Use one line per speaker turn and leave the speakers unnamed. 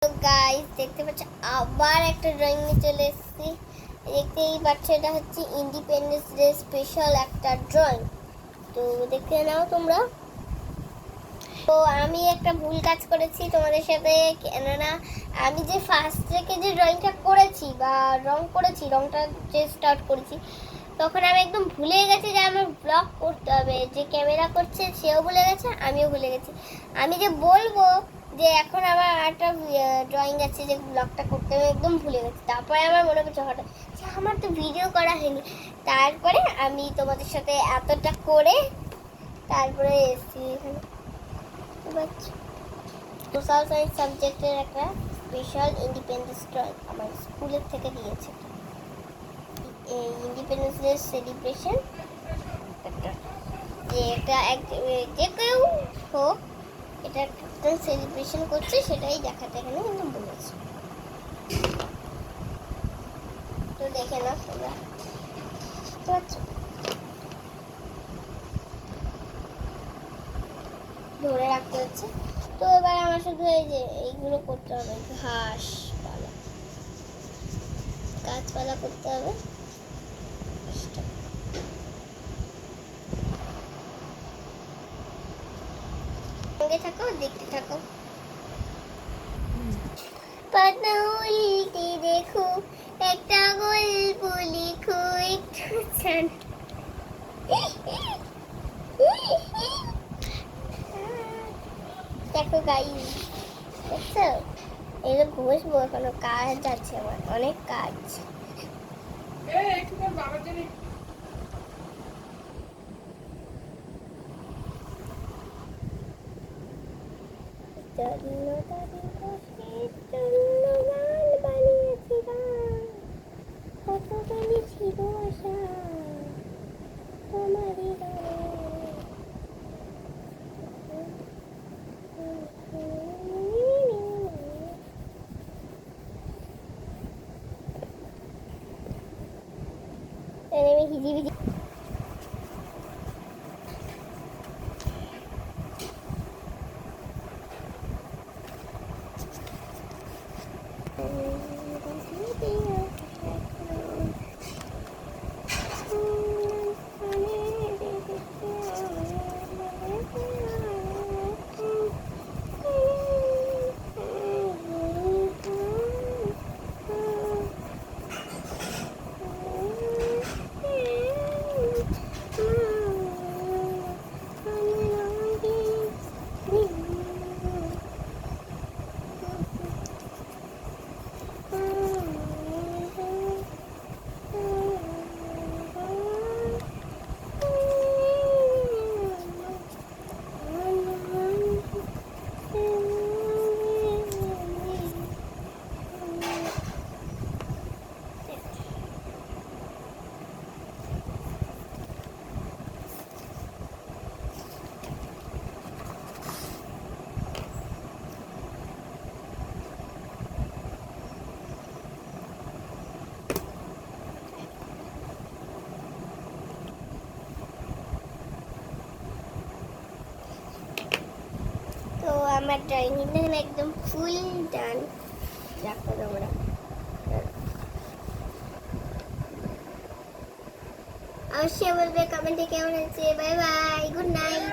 তো গাইস দেখতে পাচ্ছ আবার একটা ড্রয়িং নিয়ে চলে এসেছি। দেখতেই পাচ্ছ এটা হচ্ছে ইন্ডিপেন্ডেন্স ডে স্পেশাল একটা ড্রয়িং। তো দেখে নাও তোমরা। তো আমি একটা ভুল কাজ করেছি তোমাদের সাথে, কেননা আমি যে ফার্স্ট থেকে যে ড্রয়িংটা করেছি বা রংটা যে স্টার্ট করেছি, তখন আমি একদম ভুলে গেছি যে আমার ব্লগ করতে হবে। যে ক্যামেরা করছে সেও ভুলে গেছে, আমিও ভুলে গেছি। আমি যে বলবো যে এখন আমার একটা ড্রয়িং আছে যে ব্লগটা করতে হবে, একদম ভুলে গেছি। তারপরে আমার মনে পড়ছে হঠাৎ যে আমার তো ভিডিও করা হয়নি। তারপরে আমি তোমাদের সাথে এতটা করে তারপরে এসেছি এখানে। সোশ্যাল সায়েন্স সাবজেক্টের একটা স্পেশাল ইন্ডিপেন্ডেন্স ড্রয়িং আমার স্কুলের থেকে দিয়েছে। এই ইন্ডিপেন্ডেন্স ডে সেলিব্রেশন যে এটা যে কেউ হোক, এটা একটা সেলিব্রেশন করছে সেটাই দেখাতে এখানে কিন্তু বলেছে। তো দেখে না তোমরা, ধরে রাখতে হচ্ছে। তো এবার আমার শুধু এই যে এইগুলো করতে হবে, গাছপালা করতে হবে। সঙ্গে থাকো, দেখতে থাকো। পাতা উল্টে দেখো, একটা গল্প লিখো, একটু দেখো গাইস, দেখছো? এগুলো ঘষবো, এখনো কাজ আছে, আমার অনেক কাজ। কতখানি ছিল আশা তোমারই গানে। আমি হিজিবিজি তো আমার ড্রয়িং একদম ফুল ডান। দেখো তোমরা, অবশ্যই বলবে কমেন্টে কেমন হয়েছে। Bye bye, good night.